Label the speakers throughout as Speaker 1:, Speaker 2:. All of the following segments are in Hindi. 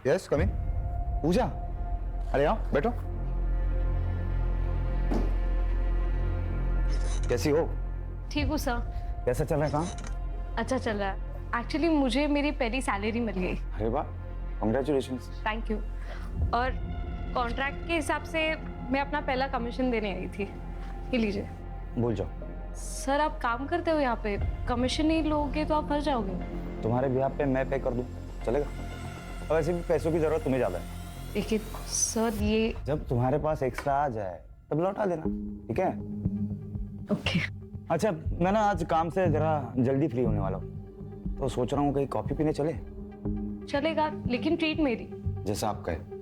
Speaker 1: यस कम इन। पूजा, अरे आओ बैठो। कैसी हो?
Speaker 2: ठीक हूँ सर।
Speaker 1: कैसा चल रहा है काम?
Speaker 2: अच्छा चल रहा है। एक्चुअली मुझे मेरी पहली सैलरी मिल गई।
Speaker 1: अरे वाह, कांग्रेचुलेशंस।
Speaker 2: Thank you. और कॉन्ट्रैक्ट के हिसाब से मैं अपना पहला कमीशन देने आई थी। ये लीजिए।
Speaker 1: भूल जाओ।
Speaker 2: सर आप काम करते हो यहाँ पे, कमीशन नहीं लोगे तो आप फंस जाओगे।
Speaker 1: तुम्हारे ब्याह पे मैं पे कर दूं, चलेगा? और वैसे भी पैसों की जरूरत तुम्हें ज्यादा है।
Speaker 2: लेकिन सर ये
Speaker 1: जब तुम्हारे पास एक्स्ट्रा आ जाए तब लौटा देना, ठीक है?
Speaker 2: ओके।
Speaker 1: अच्छा, मैं ना आज काम से जरा जल्दी फ्री होने वाला हूँ, तो सोच रहा हूँ कहीं कॉफी पीने चले।
Speaker 2: चलेगा, लेकिन ट्रीट मेरी।
Speaker 1: जैसा आप कहे।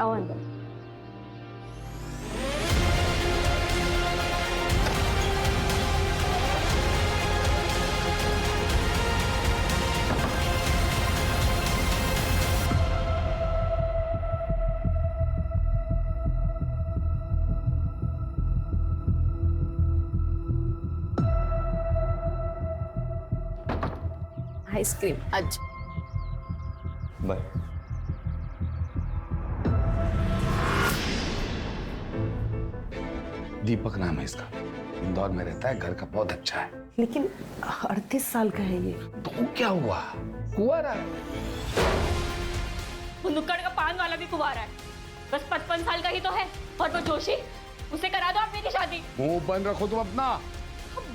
Speaker 2: आओ अंदर। आइसक्रीम आज।
Speaker 1: बाय।
Speaker 3: दीपक नाम है इसका, इंदौर में रहता है, घर का बहुत अच्छा है।
Speaker 4: लेकिन 38 साल का है ये।
Speaker 3: तो क्या हुआ, कुंवारा है।
Speaker 5: वो नुक्कड़ का पान वाला भी कुंवारा है, बस 55 साल का ही तो है। और वो जोशी, उसे करा दो आप मेरी शादी।
Speaker 3: मुंह बंद रखो तुम अपना।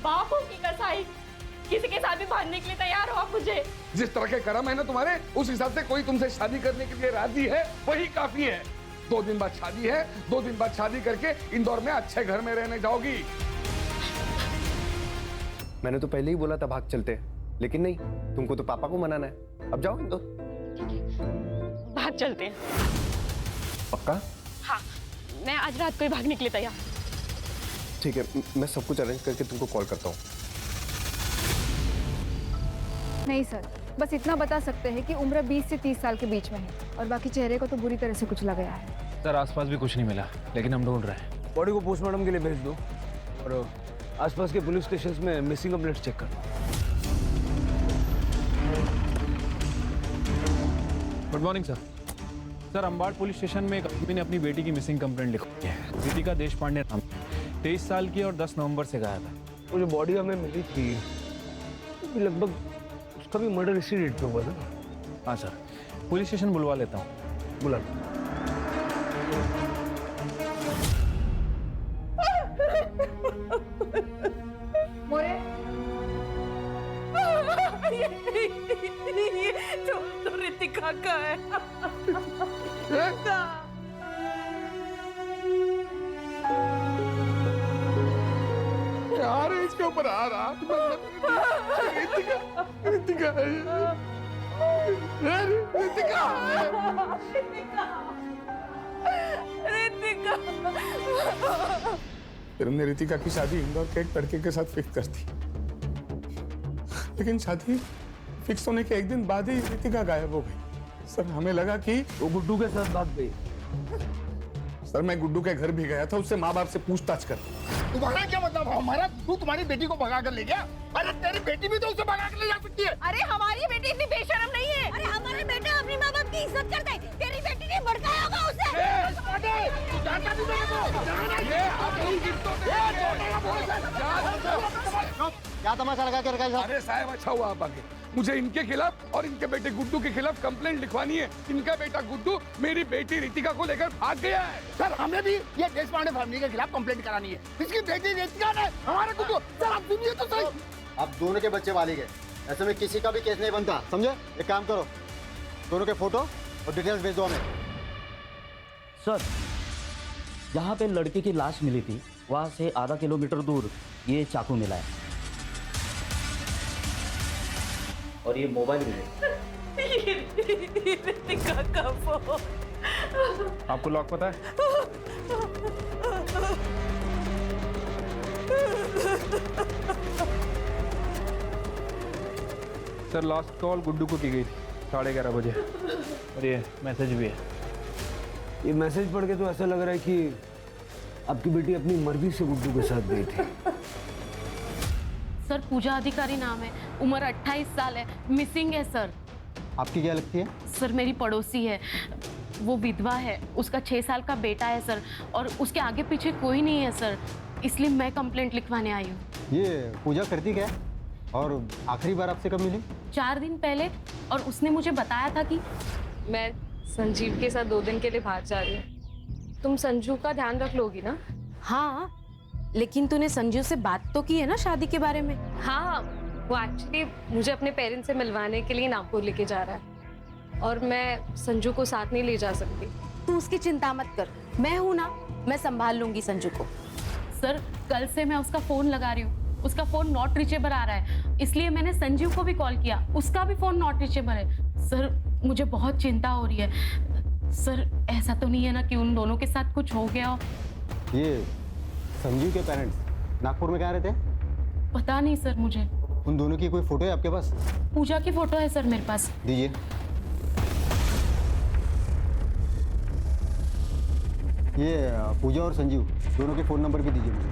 Speaker 5: बाप हो की कसाई, किसी के साथ भी भागने के लिए तैयार हो आप मुझे।
Speaker 3: जिस तरह के कर्म है ना तुम्हारे, उस हिसाब से कोई तुमसे शादी करने के लिए राजी है, वही काफी है। 2 दिन बाद शादी है, 2 दिन बाद शादी करके इंदौर में अच्छे घर में रहने जाओगी।
Speaker 6: मैंने तो पहले ही बोला था भाग चलते, लेकिन नहीं, तुमको तो पापा को मनाना है। अब जाओ इंदौर।
Speaker 5: भाग चलते हैं।
Speaker 6: पक्का?
Speaker 5: हाँ, मैं आज रात को ही भागने के लिए तैयार।
Speaker 6: ठीक है, मैं सब कुछ अरेंज करके तुमको कॉल करता हूँ।
Speaker 7: नहीं सर, बस इतना बता सकते हैं कि उम्र 20 से 30 साल के बीच में है और बाकी चेहरे को तो बुरी तरह से कुचला गया है।
Speaker 8: सर आसपास भी कुछ नहीं मिला, लेकिन हम ढूंढ रहे हैं।
Speaker 9: बॉडी को पोस्टमार्टम के लिए भेज दो और आसपास के पुलिस स्टेशन में मिसिंग कंप्लेंट चेक कर।
Speaker 8: Good morning sir. Sir Ambad police station में एक आदमी ने अपनी बेटी की मिसिंग कंप्लेंट लिखी है। रितिका देशपांडे नाम, 23 साल की और 10 नवंबर से गायब है।
Speaker 9: वो जो बॉडी हमें मिली थी लगभग उसका भी मर्डर इसी डेट पे हुआ था।
Speaker 8: हाँ सर, पुलिस स्टेशन बुलवा लेता हूँ।
Speaker 9: बुला।
Speaker 7: मोरे,
Speaker 4: ये तो रितिका का है।
Speaker 3: यार इसके ऊपर आ रहा। रितिका, रितिका है ये। रितिका,
Speaker 4: रितिका।
Speaker 3: फिर हमने रितिका की शादी इंदौर के एक लड़के के साथ फिक्स कर दी, लेकिन शादी फिक्स होने के एक दिन बाद ही रितिका गायब हो गई। सर हमें लगा कि
Speaker 9: वो गुड्डू के साथ भाग गई।
Speaker 3: सर मैं गुड्डू के घर भी गया था, उससे माँ बाप से पूछताछ कर।
Speaker 10: तुम्हारा क्या मतलब? हमारा तू तुम्हारी बेटी को भगा कर ले गया? अरे तेरी बेटी भी तो उसे भगा कर ले जा सकती है।
Speaker 4: अरे हमारी बेटी इतनी बेशरम नहीं है। अरे हमारा बेटा अपनी माँ बाप की इज्जत करता है। तेरी बेटी ने भड़काया होगा उसे।
Speaker 10: क्या तमाशा लगा के रखा है?
Speaker 3: अरे साहब अच्छा हुआ आप आगे। मुझे इनके खिलाफ और इनके बेटे गुड्डू के खिलाफ कंप्लेंट लिखवानी है। इनका बेटा गुड्डू मेरी बेटी रितिका को लेकर भाग गया है।
Speaker 10: सर हमें भी ये देशपांडे फैमिली के खिलाफ कंप्लेंट करानी है। इसकी बेटी रितिका ने हमारे गुड्डू। सर आप सुनिए तो सही।
Speaker 11: आप दोनों के बच्चे वाली गए, ऐसे में किसी का भी केस नहीं बनता, समझे? एक काम करो, दोनों के फोटो और डिटेल्स भेज दो हमें।
Speaker 12: सर, जहाँ पे लड़के की लाश मिली थी वहाँ से आधा किलोमीटर दूर ये चाकू मिला है और ये मोबाइल भी है।
Speaker 4: रितिका का फोन।
Speaker 8: आपको लॉक पता है? सर लास्ट कॉल गुड्डू को की गई थी 11:30 बजे और ये मैसेज भी है।
Speaker 9: ये मैसेज पढ़ के तो ऐसा लग रहा है कि आपकी बेटी अपनी मर्जी से गुड्डू के साथ गई थी।
Speaker 5: सर पूजा अधिकारी नाम है, उम्र 28 साल है, मिसिंग है सर।
Speaker 11: आपकी क्या लगती है?
Speaker 5: सर मेरी पड़ोसी है, वो विधवा है, उसका 6 साल का बेटा है सर, और उसके आगे पीछे कोई नहीं है सर, इसलिए मैं कंप्लेंट लिखवाने आई हूँ।
Speaker 11: ये पूजा करती क्या है? और आखिरी बार आपसे कब मिली?
Speaker 5: 4 दिन पहले, और उसने मुझे बताया था कि
Speaker 2: मैं संजीव के साथ 2 दिन के लिए बाहर जा रही हूँ। तुम संजू का ध्यान रख लोगी ना?
Speaker 5: हाँ, लेकिन तूने संजू से बात तो की है ना शादी के बारे में?
Speaker 2: हाँ, वो एक्चुअली मुझे अपने पेरेंट्स से मिलवाने के लिए नागपुर लेके जा रहा है और मैं संजू को साथ नहीं ले जा सकती।
Speaker 5: तू उसकी चिंता मत कर, मैं हूं ना, मैं संभाल लूंगी संजू को। सर कल से मैं उसका फोन लगा रही हूँ, उसका फोन नॉट रीचेबल आ रहा है, इसलिए मैंने संजीव को भी कॉल किया, उसका भी फोन नॉट रीचेबल है। सर मुझे बहुत चिंता हो रही है। सर ऐसा तो नहीं है ना कि उन दोनों के साथ कुछ हो गया हो?
Speaker 11: ये संजीव के पेरेंट्स नागपुर में कहाँ रहते हैं?
Speaker 5: पता नहीं सर मुझे।
Speaker 11: उन दोनों की कोई फोटो है आपके पास?
Speaker 5: पूजा की फोटो है सर मेरे पास।
Speaker 11: दीजिए। ये पूजा और संजीव दोनों के फ़ोन नंबर भी दीजिए मुझे।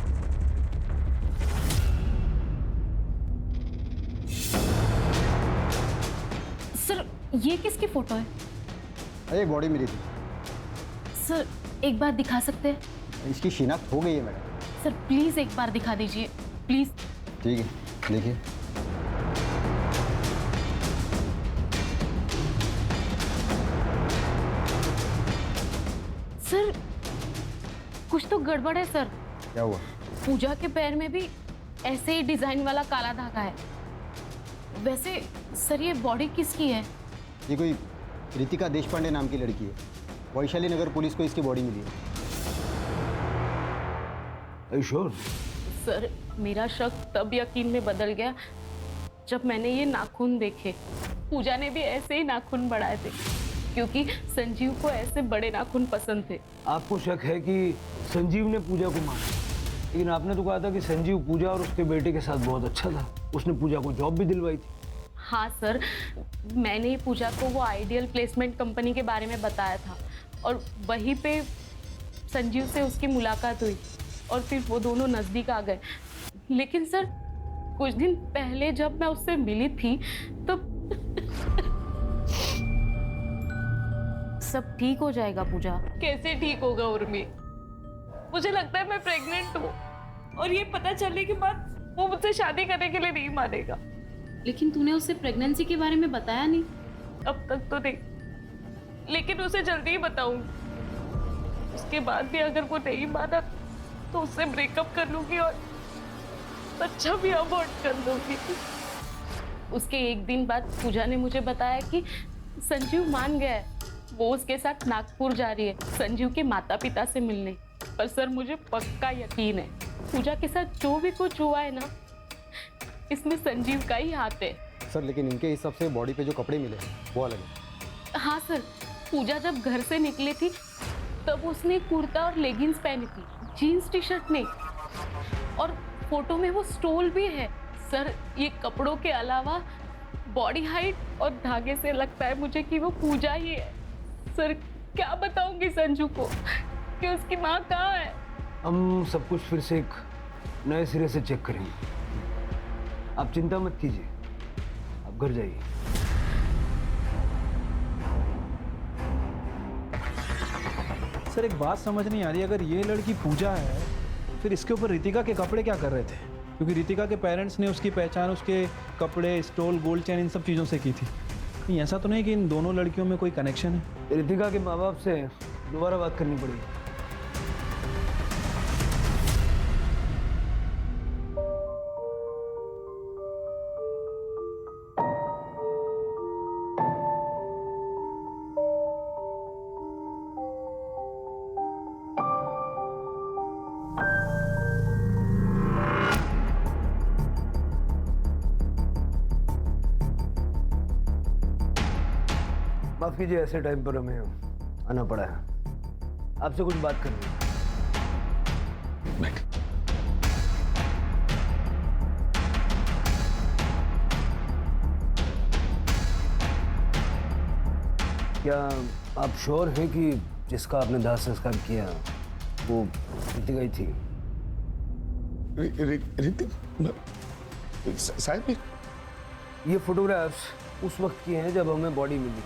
Speaker 5: सर ये किसकी फोटो है?
Speaker 11: अरे बॉडी मिली थी।
Speaker 5: सर एक बार दिखा सकते हैं?
Speaker 11: इसकी शिनाख्त हो गई है मैडम।
Speaker 5: सर प्लीज एक बार दिखा दीजिए प्लीज।
Speaker 11: ठीक है, देखिए।
Speaker 5: सर कुछ तो गड़बड़ है सर।
Speaker 11: क्या हुआ?
Speaker 5: पूजा के पैर में भी ऐसे ही डिजाइन वाला काला धागा है। वैसे सर ये बॉडी किसकी है?
Speaker 11: ये कोई रितिका देशपांडे नाम की लड़की है, वैशाली नगर पुलिस को इसकी बॉडी मिली है।
Speaker 9: श्योर?
Speaker 5: सर मेरा शक तब यकीन में बदल गया जब मैंने ये नाखून देखे। पूजा ने भी ऐसे ही नाखून बढ़ाए थे क्योंकि संजीव को ऐसे बड़े नाखून पसंद थे।
Speaker 9: आपको शक है कि संजीव ने पूजा को मारा, लेकिन आपने तो कहा था कि संजीव पूजा और उसके बेटे के साथ बहुत अच्छा था, उसने पूजा को जॉब भी दिलवाई थी।
Speaker 5: हाँ सर, मैंने ही पूजा को वो आइडियल प्लेसमेंट कंपनी के बारे में बताया था और वहीं पे संजीव से उसकी मुलाकात हुई और फिर वो दोनों नज़दीक आ गए। लेकिन सर कुछ दिन पहले जब मैं उससे मिली थी तो सब ठीक हो जाएगा पूजा।
Speaker 2: कैसे ठीक होगा उर्मी? मुझे लगता है मैं प्रेग्नेंट हूँ और ये पता चलने के बाद वो मुझसे शादी करने के लिए नहीं मानेगा।
Speaker 5: लेकिन तूने उससे प्रेगनेंसी के बारे में बताया नहीं।
Speaker 2: अब तक तो नहीं, लेकिन उसे जल्दी ही बताऊंगी। उसके बाद भी अगर वो नहीं माना तो उससे ब्रेकअप कर लूंगी और बच्चा भी अबॉर्ट कर लूंगी।
Speaker 5: उसके एक दिन बाद पूजा ने मुझे बताया कि संजीव मान गया है, वो उसके साथ नागपुर जा रही है संजीव के माता पिता से मिलने। पर सर मुझे पक्का यकीन है पूजा के साथ जो भी कुछ हुआ है ना, इसमें संजीव का ही हाथ है।
Speaker 11: सर लेकिन इनके हिसाब से बॉडी पे जो कपड़े मिले वो अलग है।
Speaker 5: हाँ सर, पूजा जब घर से निकली थी तब उसने कुर्ता और लेगिंग्स पहनी थी, जीन्स टी शर्ट नहीं। और फोटो में वो स्टोल भी है। सर ये कपड़ों के अलावा बॉडी हाइट और धागे से लगता है मुझे कि वो पूजा ही है। सर क्या बताऊंगी संजू को कि उसकी माँ कहाँ है?
Speaker 9: हम सब कुछ फिर से एक नए सिरे से चेक करेंगे, आप चिंता मत कीजिए, आप घर जाइए।
Speaker 8: सर एक बात समझ नहीं आ रही, अगर ये लड़की पूजा है फिर इसके ऊपर रितिका के कपड़े क्या कर रहे थे? क्योंकि रितिका के पेरेंट्स ने उसकी पहचान उसके कपड़े, स्टोल, गोल्ड चेन इन सब चीज़ों से की थी। नहीं ऐसा तो नहीं कि इन दोनों लड़कियों में कोई कनेक्शन है?
Speaker 9: रितिका के माँ बाप से दोबारा बात करनी पड़ेगी। माफ कीजिए, ऐसे टाइम पर हमें आना पड़ा है, आपसे कुछ बात करनी है। क्या आप श्योर हैं कि जिसका आपने दाह संस्कार किया वो रितिका ही थी?
Speaker 3: ऋतिक साहब,
Speaker 9: ये फोटोग्राफ्स उस वक्त की हैं जब हमें बॉडी मिली।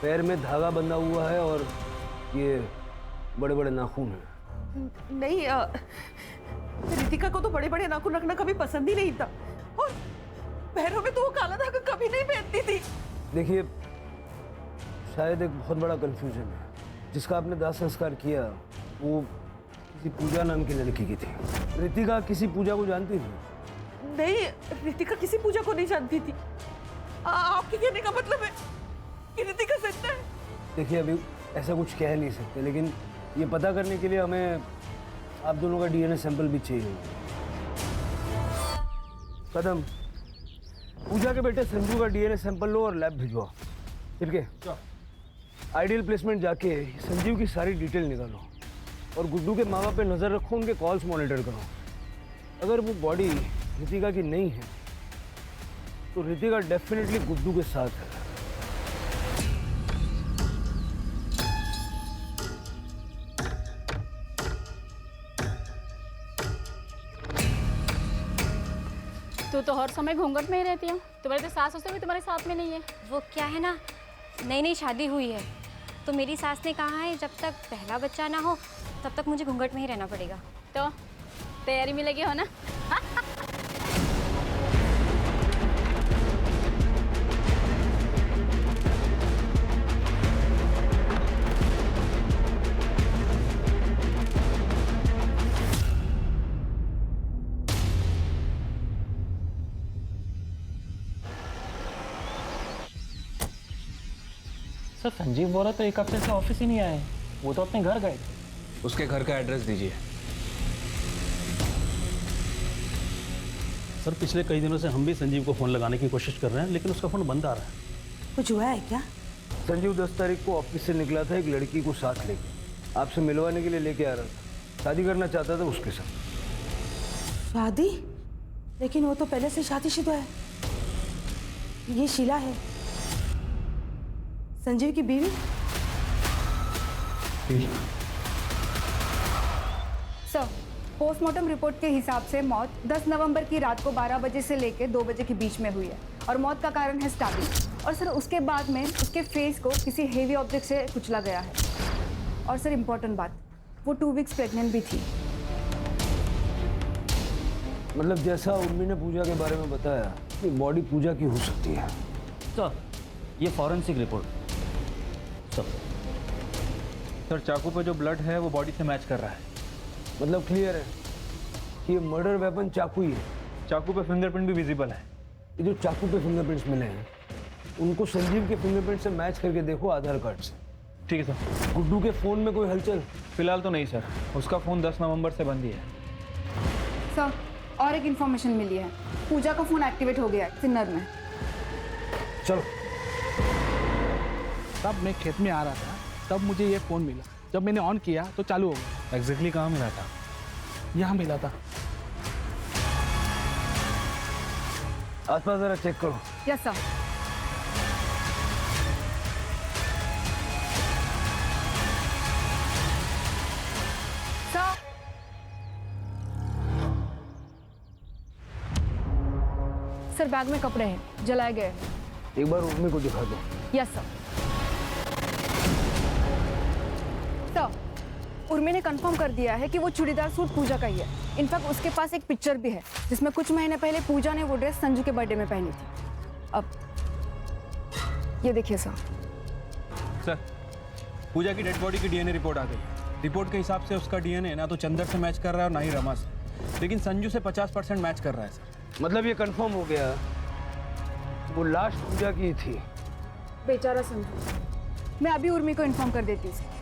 Speaker 9: पैर में धागा बंधा हुआ है और ये बड़े बड़े नाखून हैं।
Speaker 13: नहीं, रितिका को तो बड़े बड़े नाखून रखना कभी पसंद ही नहीं था, और पैरों में तो वो काला धागा कभी नहीं पहनती थी।
Speaker 9: देखिए, शायद एक बहुत बड़ा कंफ्यूजन है। जिसका आपने दाह संस्कार किया वो किसी पूजा नाम की लड़की की थी। रितिका किसी पूजा को जानती थी?
Speaker 13: नहीं, रितिका किसी पूजा को नहीं जानती थी। आपके कहने का मतलब है कि रितिका सच्चा है?
Speaker 9: देखिए, अभी ऐसा कुछ कह नहीं सकते, लेकिन ये पता करने के लिए हमें आप दोनों का डीएनए सैंपल भी चाहिए। कदम, पूजा के बेटे संजू का डीएनए सैंपल लो और लैब भिजवाओ। ठीक है? आइडियल प्लेसमेंट जाके संजीव की सारी डिटेल निकालो और गुड्डू के माँ बाप पे नज़र रखो, उनके कॉल्स मॉनिटर करो। अगर वो बॉडी रितिका की नहीं है तो रितिका डेफिनेटली गुड्डू के साथ है।
Speaker 5: तू तो हर समय घूंघट में ही रहती है। तुम्हारे तो सास ससुर भी तुम्हारे साथ में नहीं है।
Speaker 4: वो क्या है ना, नई नई शादी हुई है तो मेरी सास ने कहा है जब तक पहला बच्चा ना हो तब तक मुझे घूंघट में ही रहना पड़ेगा।
Speaker 5: तो तैयारी में लगी हो ना?
Speaker 8: सर, संजीव बोला तो एक हफ्ते से ऑफिस ही नहीं आए। वो तो अपने घर गए।
Speaker 14: उसके घर का एड्रेस दीजिए।
Speaker 8: सर, पिछले कई दिनों से हम भी संजीव को फ़ोन लगाने की कोशिश कर रहे हैं, लेकिन उसका फ़ोन बंद आ रहा है।
Speaker 13: कुछ हुआ है क्या?
Speaker 9: संजीव 10 तारीख को ऑफिस से निकला था एक लड़की को साथ लेके, आपसे मिलवाने के लिए लेके आ रहा था। शादी करना चाहता था उसके साथ।
Speaker 13: शादी? लेकिन वो तो पहले से शादीशुदा है। ये शीला है, संजीव की बीवी।
Speaker 7: सर, पोस्टमार्टम रिपोर्ट के हिसाब से मौत 10 नवंबर की रात को 12 बजे से लेकर 2 बजे के बीच में हुई है और मौत का कारण है स्टैबिंग। और सर, उसके बाद में उसके फेस को किसी हेवी ऑब्जेक्ट से कुचला गया है। और सर, इम्पोर्टेंट बात, वो 2 वीक्स प्रेग्नेंट भी थी।
Speaker 9: मतलब जैसा उर्मी ने पूजा के बारे में बताया कि बॉडी पूजा की हो सकती है।
Speaker 12: सर, ये फॉरेंसिक रिपोर्ट।
Speaker 8: सर, चाकू पे जो ब्लड है वो बॉडी से मैच कर रहा है।
Speaker 9: मतलब क्लियर है कि ये मर्डर वेपन चाकू ही है।
Speaker 8: चाकू पे फिंगरप्रिंट भी विजिबल है।
Speaker 9: ये जो चाकू पे फिंगरप्रिंट्स मिले हैं उनको संजीव के फिंगरप्रिंट से मैच करके देखो आधार कार्ड से।
Speaker 8: ठीक है सर।
Speaker 9: गुड्डू के फ़ोन में कोई हलचल?
Speaker 8: फिलहाल तो नहीं सर, उसका फ़ोन 10 नवंबर से बंद ही है।
Speaker 7: सर, और एक इन्फॉर्मेशन मिली है, पूजा का फ़ोन एक्टिवेट हो गया है सिन्नर में।
Speaker 9: चलो।
Speaker 15: तब मैं खेत में आ रहा था, तब मुझे ये फ़ोन मिला। जब मैंने ऑन किया तो चालू हो गया।
Speaker 8: एग्जैक्टली कहाँ मिला था?
Speaker 15: यहाँ मिला था।
Speaker 9: आसपास जरा चेक करो।
Speaker 7: Yes sir. सर, बैग में कपड़े हैं, जलाए गए हैं।
Speaker 9: एक बार उर्मी को दिखा दो।
Speaker 7: Yes sir. सर, उर्मी ने कंफर्म कर दिया है कि वो चूड़ीदार सूट पूजा का ही है। इनफैक्ट उसके पास एक पिक्चर भी है जिसमें कुछ महीने पहले पूजा ने वो ड्रेस संजू के बर्थडे में पहनी थी। अब ये देखिए सर।
Speaker 8: सर, पूजा की डेड बॉडी की डीएनए रिपोर्ट आ गई। रिपोर्ट के हिसाब से उसका डीएनए ना तो चंदर से मैच कर रहा है और ना ही रमा से, लेकिन संजू से 50% मैच कर रहा है सर।
Speaker 9: मतलब ये कंफर्म हो गया वो लाश पूजा की थी।
Speaker 7: बेचारा संजू। मैं अभी उर्मी को इन्फॉर्म कर देती हूँ।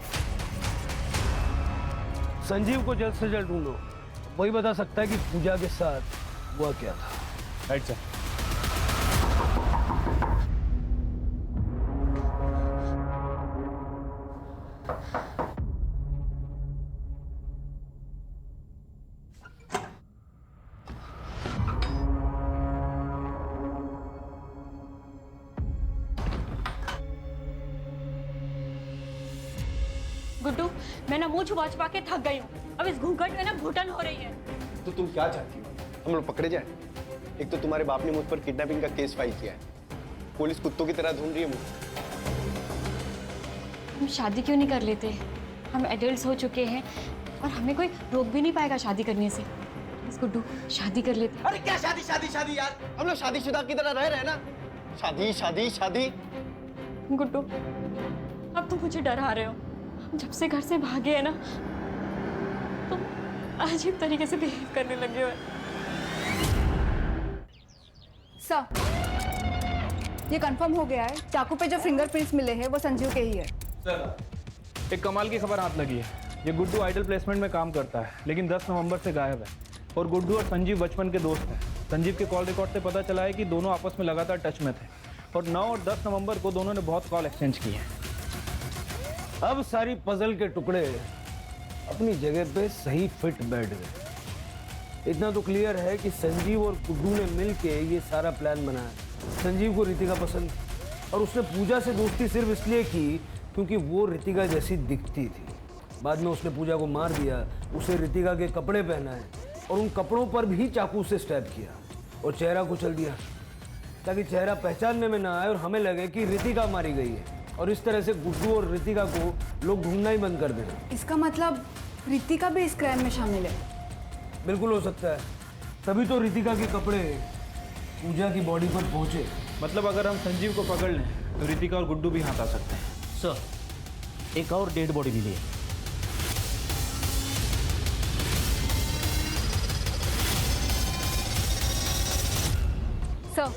Speaker 9: संजीव को जल्द से जल्द ढूंढो, वही बता सकता है कि पूजा के साथ हुआ क्या था।
Speaker 8: Right sir.
Speaker 4: गुड्डू, मैं ना मुंह छुपा छुपा के थक गई हूँ। अब इस घूंघट में ना घुटन हो रही है।
Speaker 6: तो तुम क्या चाहती हो? हम लोग पकड़े जाए? एक तो तुम्हारे बाप ने मुझ पर किडनैपिंग का केस फाइल किया है, पुलिस कुत्तों की तरह ढूंढ रही है मुझे।
Speaker 4: हम शादी क्यों नहीं कर लेते? हम एडल्ट्स हो चुके हैं और हमें कोई रोक भी नहीं पाएगा शादी करने से। बस गुड्डू, शादी कर लेते।
Speaker 6: अरे क्या शादी शादी शादी यार, हम लोग शादीशुदा की तरह रह रहे हैं ना। शादी शादी शादी।
Speaker 4: गुड्डू, अब तुम मुझे डरा रहे हो। जब से घर से भागे है ना, तुम अजीब तरीके से बिहेव करने लगे हो।
Speaker 7: सर, ये कंफर्म हो गया है, चाकू पे जो फिंगरप्रिंट्स मिले हैं वो संजीव के ही है।
Speaker 8: सर, एक कमाल की खबर हाथ लगी है। ये गुड्डू आइडल प्लेसमेंट में काम करता है, लेकिन 10 नवंबर से गायब है। और गुड्डू और संजीव बचपन के दोस्त हैं। संजीव के कॉल रिकॉर्ड से पता चला है कि दोनों आपस में लगातार टच में थे और 9 और 10 नवंबर को दोनों ने बहुत कॉल एक्सचेंज किए हैं।
Speaker 9: अब सारी पजल के टुकड़े अपनी जगह पे सही फिट बैठ गए। इतना तो क्लियर है कि संजीव और गुड्डू ने मिलके ये सारा प्लान बनाया। संजीव को रितिका पसंद और उसने पूजा से दोस्ती सिर्फ इसलिए की क्योंकि वो रितिका जैसी दिखती थी। बाद में उसने पूजा को मार दिया, उसे रितिका के कपड़े पहनाए और उन कपड़ों पर भी चाकू से स्टैब किया और चेहरा कुचल दिया ताकि चेहरा पहचानने में ना आए और हमें लगे कि रितिका मारी गई है। और इस तरह से गुड्डू और रितिका को लोग ढूंढना ही बंद कर देना।
Speaker 7: इसका मतलब रितिका भी इस क्राइम में शामिल है?
Speaker 9: बिल्कुल हो सकता है, तभी तो रितिका के कपड़े पूजा की बॉडी पर पहुंचे।
Speaker 8: मतलब अगर हम संजीव को पकड़ लें तो रितिका और गुड्डू भी हाथ आ सकते हैं।
Speaker 12: सर, एक और डेड बॉडी मिली है।
Speaker 7: सर,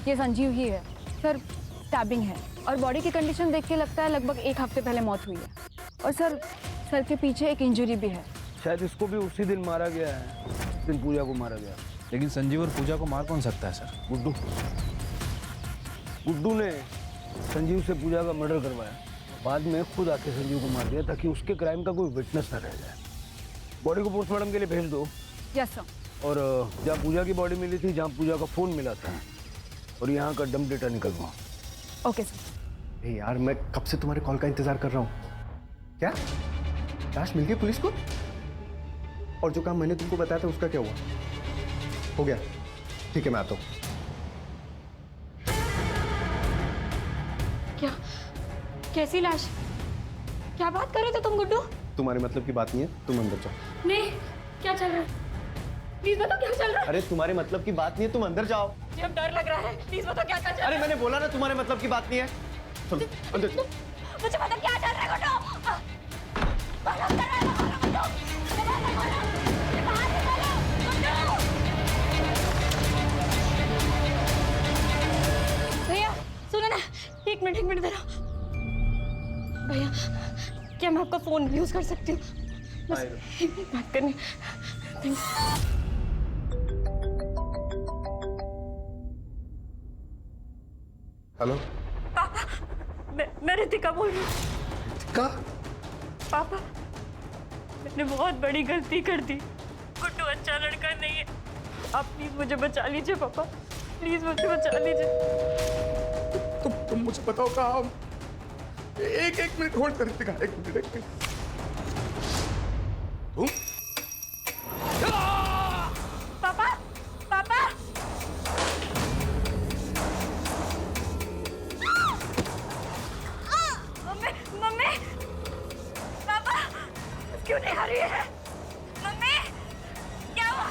Speaker 7: ये संजीव ही है। सर, स्टैबिंग है और बॉडी की कंडीशन देख के लगता है लगभग 1 हफ्ते पहले मौत हुई है। और सर के पीछे एक इंजरी भी है।
Speaker 9: शायद इसको भी उसी दिन मारा गया है, उस दिन पूजा को मारा गया।
Speaker 8: लेकिन संजीव और पूजा को मार कौन सकता है सर?
Speaker 9: गुड्डू ने संजीव से पूजा का मर्डर करवाया, बाद में खुद आके संजीव को मार दिया ताकि उसके क्राइम का कोई विटनेस न रह जाए। बॉडी को पोस्टमार्टम के लिए भेज दो।
Speaker 7: Yes sir.
Speaker 9: और जहाँ पूजा की बॉडी मिली थी, जहाँ पूजा का फोन मिला था, और यहाँ का डंप डेटा निकलवाओ।
Speaker 7: Okay sir.
Speaker 6: यार, मैं कब से तुम्हारे कॉल का इंतजार कर रहा हूँ। क्या लाश मिल गई पुलिस को? और जो काम मैंने तुमको बताया था उसका क्या हुआ? हो गया? ठीक है, मैं आता हूँ।
Speaker 4: क्या? कैसी लाश? क्या बात कर रहे थे तुम गुड्डू?
Speaker 6: तुम्हारे मतलब की बात नहीं है, तुम अंदर जाओ।
Speaker 4: नहीं, क्या चल रहा है? प्लीज बताओ क्या चल रहा है?
Speaker 6: अरे तुम्हारे मतलब की बात नहीं है, तुम अंदर जाओ।
Speaker 4: मुझे अब डर लग रहा है, प्लीज बताओ क्या चल रहा है?
Speaker 6: अरे मैंने बोला ना तुम्हारे मतलब की बात नहीं है। चलो अंदर चलो।
Speaker 4: मुझे पता क्या चल रहा है गुड्डू। भैया सुनो ना, एक मिनट जरा। भैया, क्या मैं आपका फोन यूज कर सकती हूँ? बस एक मिनट बात करनी।
Speaker 6: हेलो
Speaker 4: पापा, मैं रितिका बोल रही हूँ।
Speaker 6: का?
Speaker 4: पापा, मैंने बहुत बड़ी गलती कर दी। गुड्डू अच्छा लड़का नहीं है। आप प्लीज मुझे बचा लीजिए पापा, प्लीज मुझे बचा लीजिए।
Speaker 3: तुम मुझे बताओ कहाँ? एक मिनट होल्ड कर, एक मिनट। तुम
Speaker 4: पापा, पापा, मम्मी, पापा, क्यों नहीं आ रही है? मम्मी, क्या हुआ?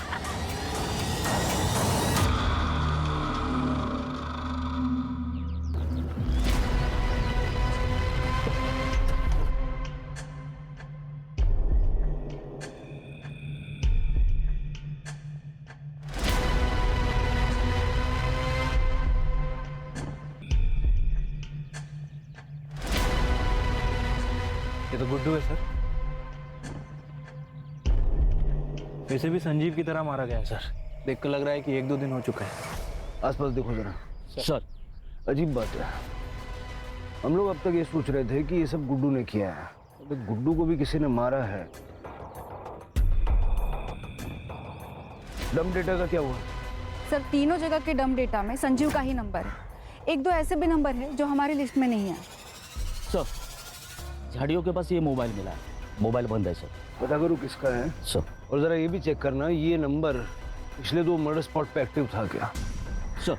Speaker 8: ये तो गुड्डू है सर। वैसे भी संजीव की तरह मारा गया है सर। देखकर लग रहा है कि 1-2 दिन हो चुका है।
Speaker 9: आसपास देखो जरा।
Speaker 12: सर,
Speaker 9: अजीब बात है, हम लोग अब तक ये सोच रहे थे कि ये सब गुड्डू ने किया है, तो गुड्डू को भी किसी ने मारा है। डंप डेटा का क्या हुआ?
Speaker 7: सर, तीनों जगह के डंप डेटा में संजीव का ही नंबर है। 1-2 ऐसे भी नंबर है जो हमारी लिस्ट में नहीं है।
Speaker 12: सर, झाड़ियों के पास ये मोबाइल मिला है। मोबाइल बंद है सर।
Speaker 9: पता करो किसका है
Speaker 12: सर।
Speaker 9: और जरा ये भी चेक करना ये नंबर पिछले 2 मर्डर स्पॉट पे एक्टिव था क्या।
Speaker 12: सर।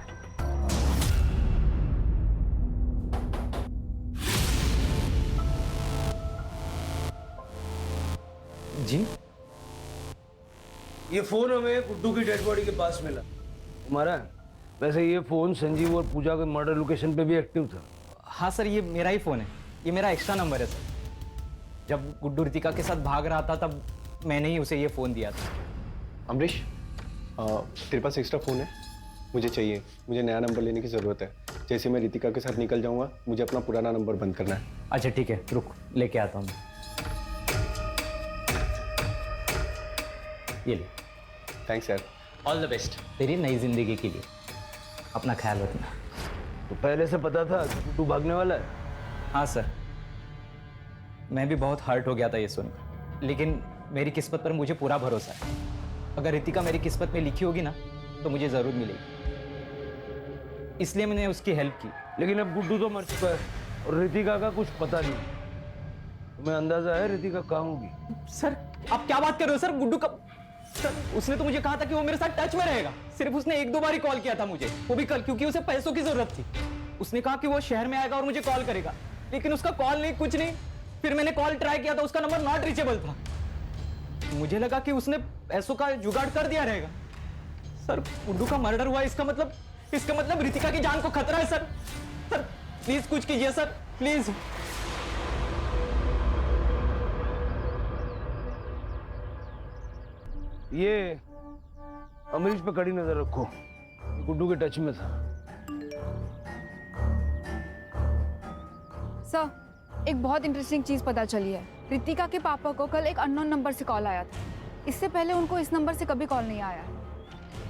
Speaker 9: जी ये फोन हमें गुड्डू की डेड बॉडी के पास मिला हमारा। वैसे ये फोन संजीव और पूजा के मर्डर लोकेशन पे भी एक्टिव था।
Speaker 16: हाँ सर, ये मेरा ही फ़ोन है, ये मेरा एक्स्ट्रा नंबर है सर। जब गुड्डू रितिका के साथ भाग रहा था तब मैंने ही उसे ये फ़ोन दिया था।
Speaker 6: अमरीश, तेरे पास एक्स्ट्रा फ़ोन है? मुझे चाहिए, मुझे नया नंबर लेने की ज़रूरत है। जैसे मैं रितिका के साथ निकल जाऊंगा मुझे अपना पुराना नंबर बंद करना है।
Speaker 16: अच्छा ठीक है, रुक लेके आता हूँ। ये ले।
Speaker 6: थैंक्स यार।
Speaker 16: ऑल द बेस्ट तेरी नई ज़िंदगी के लिए। अपना ख्याल रखना।
Speaker 9: तो पहले से पता था कि गुड्डू भागने वाला है?
Speaker 16: हाँ सर, मैं भी बहुत हर्ट हो गया था ये सुनकर, लेकिन मेरी किस्मत पर मुझे पूरा भरोसा है। अगर रितिका मेरी किस्मत में लिखी होगी ना तो मुझे ज़रूर मिलेगी, इसलिए मैंने उसकी हेल्प की।
Speaker 9: लेकिन अब गुड्डू तो मर चुका है और रितिका का कुछ पता नहीं। तुम्हें अंदाजा है रितिका कहाँ होगी?
Speaker 16: सर आप क्या बात कर रहे हो सर? गुड्डू का सर उसने तो मुझे कहा था कि वो मेरे साथ टच में रहेगा। सिर्फ उसने 1-2 बार ही कॉल किया था मुझे, वो भी कल, क्योंकि उसे पैसों की जरूरत थी। उसने कहा कि वो शहर में आएगा और मुझे कॉल करेगा, लेकिन उसका कॉल नहीं, कुछ नहीं। फिर मैंने कॉल ट्राई किया था, उसका नंबर नॉट रीचेबल था। मुझे लगा कि उसने पैसों का जुगाड़ कर दिया रहेगा। सर गुड्डू का मर्डर हुआ, इसका मतलब रितिका की जान को खतरा है सर। सर प्लीज कुछ कीजिए सर, प्लीज।
Speaker 9: ये अमरीश पे कड़ी नजर रखो, गुड्डू के टच में था।
Speaker 7: सर एक बहुत इंटरेस्टिंग चीज़ पता चली है। रितिका के पापा को कल एक अननोन नंबर से कॉल आया था। इससे पहले उनको इस नंबर से कभी कॉल नहीं आया।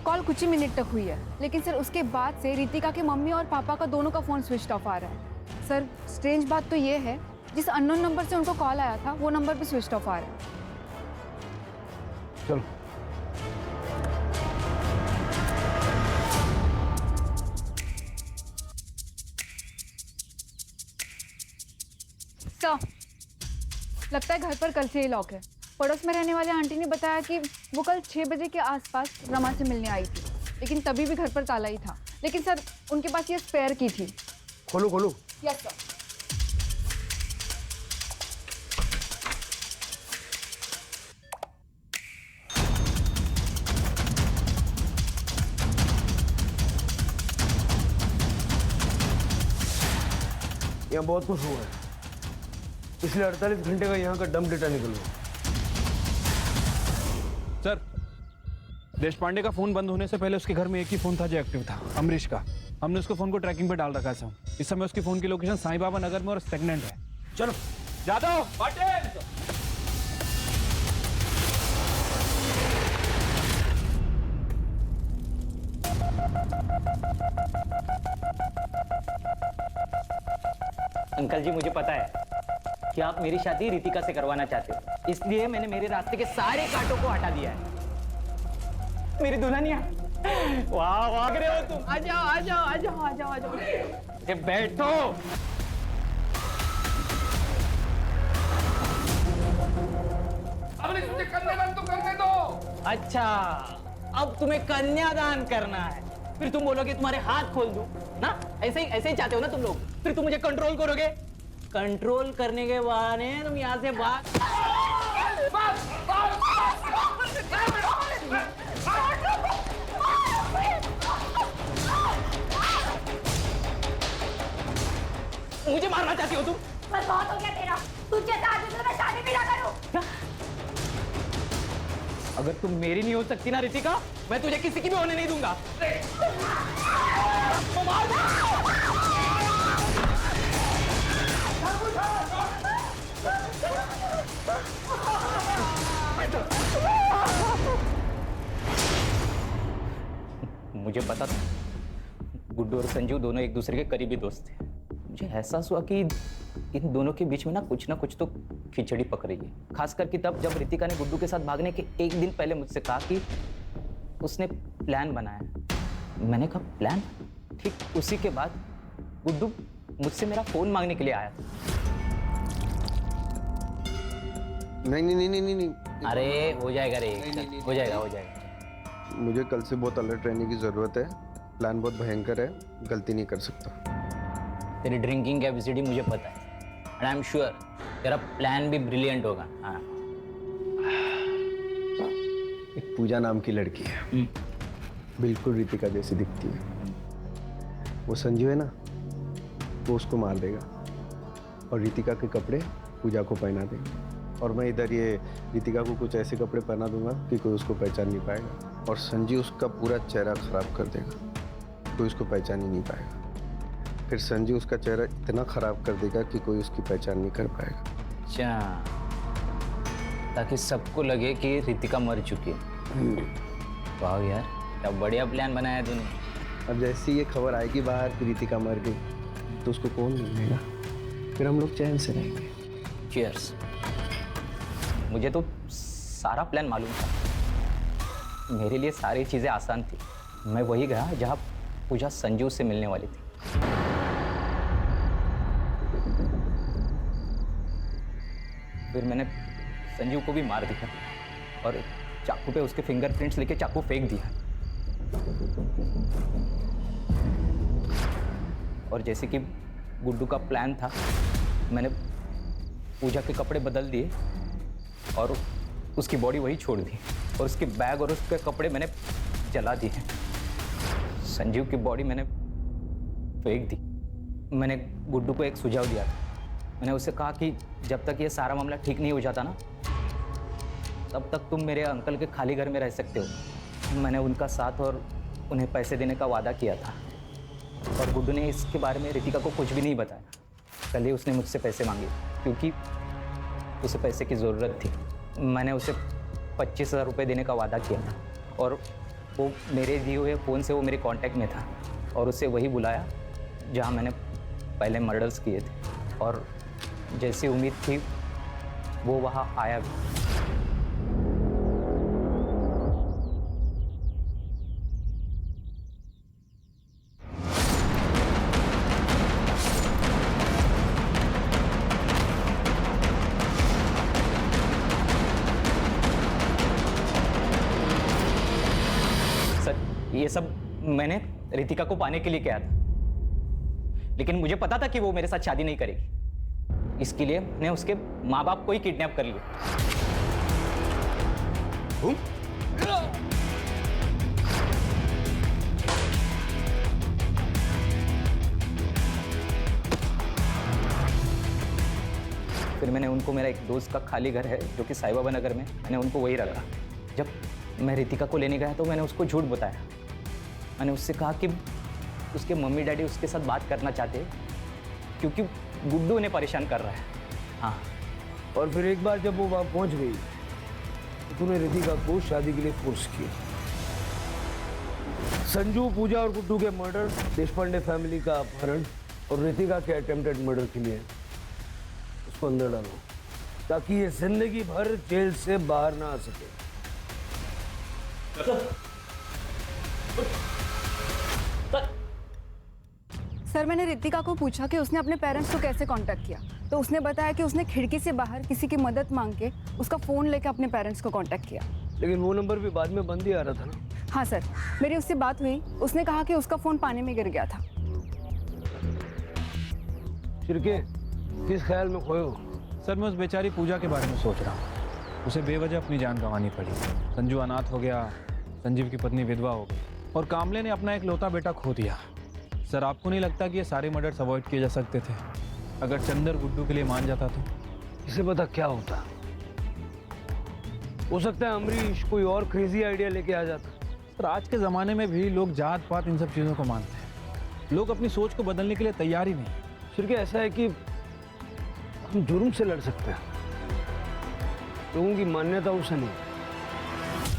Speaker 7: कॉल कुछ ही मिनट तक हुई है, लेकिन सर उसके बाद से रितिका के मम्मी और पापा का दोनों का फ़ोन स्विच ऑफ आ रहा है। सर स्ट्रेंज बात तो ये है, जिस अननोन नंबर से उनको कॉल आया था वो नंबर भी स्विच ऑफ आ रहा है।
Speaker 9: चलो
Speaker 7: सर लगता है घर पर कल से ही लॉक है। पड़ोस में रहने वाले आंटी ने बताया कि वो कल 6 बजे के आसपास रमा से मिलने आई थी, लेकिन तभी भी घर पर ताला ही था। लेकिन सर उनके पास ये स्पेयर की थी।
Speaker 9: खोलो खोलो।
Speaker 7: Yes sir.
Speaker 9: यहाँ बहुत कुछ हुआ है। पिछले 48 घंटे का यहाँ का डंप डेटा निकल गया।
Speaker 8: सर देश पांडे का फोन बंद होने से पहले उसके घर में एक ही फोन था जो एक्टिव था, अमरीश का। हमने उसके फोन को ट्रैकिंग पे डाल रखा है सर। इस समय उसकी फोन की लोकेशन साईं बाबा नगर में और स्टेगनेंट है।
Speaker 9: चलो
Speaker 8: जादव पाटिल।
Speaker 16: अंकल जी मुझे पता है कि आप मेरी शादी रितिका से करवाना चाहते हो, इसलिए मैंने मेरे रास्ते के सारे कांटों को हटा दिया है। मेरी दुल्हनिया, वाह वाह कर रहे हो तुम। आ जाओ आ जाओ आ जाओ आ जाओ आ जाओ, बैठो।
Speaker 3: अमरीश मुझे कन्यादान तो करने दो।
Speaker 16: अच्छा अब तुम्हें कन्यादान करना है, फिर तुम बोलोगे तुम्हारे हाथ खोल दूं ना? ऐसे ही चाहते हो ना तुम लोग? फिर तुम मुझे कंट्रोल करोगे। कंट्रोल करने के बहाने तुम यहाँ से भाग। मुझे मारना चाहती हो तुम?
Speaker 17: बस बहुत हो गया तेरा। तुझे चाहती तो मैं शादी भी ना करूं।
Speaker 16: अगर तुम मेरी नहीं हो सकती ना रितिका, मैं तुझे किसी की भी होने नहीं दूंगा। मुझे पता था गुड्डू और संजू दोनों एक दूसरे के करीबी दोस्त थे। मुझे एहसास हुआ कि इन दोनों के बीच में ना कुछ तो खिचड़ी पक रही है। खास करके तब जब रितिका ने गुड्डू के साथ भागने के एक दिन पहले मुझसे कहा कि उसने प्लान बनाया। मैंने कहा प्लान? ठीक उसी के बाद गुड्डू मुझसे मेरा फोन मांगने के लिए आया था।
Speaker 6: नहीं।
Speaker 12: अरे हो जाएगा रे, हो जाएगा।
Speaker 6: मुझे कल से बहुत अलर्ट रहने की जरूरत है। प्लान बहुत भयंकर है, गलती नहीं कर सकता।
Speaker 12: तेरी ड्रिंकिंग कैपेसिटी मुझे पता है एंड आई एम श्योर तेरा प्लान भी ब्रिलियंट होगा। हाँ,
Speaker 6: एक पूजा नाम की लड़की है, बिल्कुल रितिका जैसी दिखती है। वो संजू है ना, वो उसको मार देगा और रितिका के कपड़े पूजा को पहना देगा। और मैं इधर ये रितिका को कुछ ऐसे कपड़े पहना दूंगा कि कोई उसको पहचान नहीं पाएगा। और संजू उसका पूरा चेहरा खराब कर देगा, कोई उसको पहचान ही नहीं पाएगा। फिर संजू उसका चेहरा इतना खराब कर देगा कि कोई उसकी पहचान नहीं कर पाएगा।
Speaker 12: अच्छा, ताकि सबको लगे कि रितिका मर चुकी है। वाह यार, क्या बढ़िया प्लान बनाया तूने।
Speaker 6: अब जैसे ये खबर आएगी बाहर कि रितिका मर गई तो उसको कौन मिलेगा, फिर हम लोग चैन से रहेंगे।
Speaker 12: चीयर्स। मुझे तो सारा प्लान मालूम था, मेरे लिए सारी चीज़ें आसान थी। मैं वही गया जहाँ पूजा संजू से मिलने वाली थी। फिर मैंने संजू को भी मार दिया और चाकू पे उसके फिंगरप्रिंट्स लेके चाकू फेंक दिया। और जैसे कि गुड्डू का प्लान था, मैंने पूजा के कपड़े बदल दिए और उसकी बॉडी वही छोड़ दी और उसके बैग और उसके कपड़े मैंने जला दिए। संजीव की बॉडी मैंने फेंक दी। मैंने गुड्डू को एक सुझाव दिया था। मैंने उससे कहा कि जब तक ये सारा मामला ठीक नहीं हो जाता ना, तब तक तुम मेरे अंकल के खाली घर में रह सकते हो। मैंने उनका साथ और उन्हें पैसे देने का वादा किया था और गुड्डू ने इसके बारे में रितिका को कुछ भी नहीं बताया। कल ही उसने मुझसे पैसे मांगे क्योंकि उसे पैसे की ज़रूरत थी। मैंने उसे 25,000 रुपये देने का वादा किया था और वो मेरे दिए हुए फ़ोन से वो मेरे कांटेक्ट में था और उसे वही बुलाया जहाँ मैंने पहले मर्डर्स किए थे। और जैसी उम्मीद थी वो वहाँ आया भी। ये सब मैंने रितिका को पाने के लिए किया था, लेकिन मुझे पता था कि वो मेरे साथ शादी नहीं करेगी। इसके लिए मैंने उसके माँ बाप को ही किडनैप कर लिया। फिर मैंने उनको, मेरा एक दोस्त का खाली घर है जो कि साई बाबा नगर में, मैंने उनको वही रखा। जब मैं रितिका को लेने गया तो मैंने उसको झूठ बताया। मैंने उससे कहा कि उसके मम्मी डैडी उसके साथ बात करना चाहते हैं क्योंकि गुड्डू उन्हें परेशान कर रहा है। हाँ,
Speaker 9: और फिर एक बार जब वो वहाँ पहुँच गई तो तूने रितिका को शादी के लिए फोर्स किया। संजू, पूजा और गुड्डू के मर्डर, देशपांडे फैमिली का अपहरण और रितिका के अटेम्प्टेड मर्डर के लिए उसको अंदर डालो ताकि ये जिंदगी भर जेल से बाहर ना आ सके।
Speaker 7: सर, मैंने रितिका को पूछा कि उसने अपने पेरेंट्स को कैसे कांटेक्ट किया, तो उसने बताया कि उसने खिड़की से बाहर किसी की मदद मांग के उसका फ़ोन लेकर अपने पेरेंट्स को कांटेक्ट किया।
Speaker 9: लेकिन वो नंबर भी बाद में बंद ही आ रहा था ना।
Speaker 7: हाँ सर, मेरी उससे बात हुई। उसने कहा कि उसका फ़ोन पानी में गिर गया था।
Speaker 9: शिरके, किस ख्याल में खोए हो?
Speaker 8: सर, मैं उस बेचारी पूजा के बारे में सोच रहा हूँ। उसे बेवजह अपनी जान गंवानी पड़ी। संजू अनाथ हो गया, संजीव की पत्नी विधवा हो गई और कामले ने अपना एक लौता बेटा खो दिया। सर, आपको नहीं लगता कि ये सारे मर्डर्स अवॉइड किए जा सकते थे अगर चंदर गुड्डू के लिए मान जाता तो?
Speaker 9: इसे पता क्या होता, हो सकता है अमरीश कोई और क्रेजी आइडिया लेके आ जाता।
Speaker 8: सर, आज के ज़माने में भी लोग जात पात इन सब चीज़ों को मानते हैं। लोग अपनी सोच को बदलने के लिए तैयार ही नहीं।
Speaker 9: शिरके, ऐसा है कि हम जुर्म से लड़ सकते हैं, लोगों की मान्यताओं से नहीं।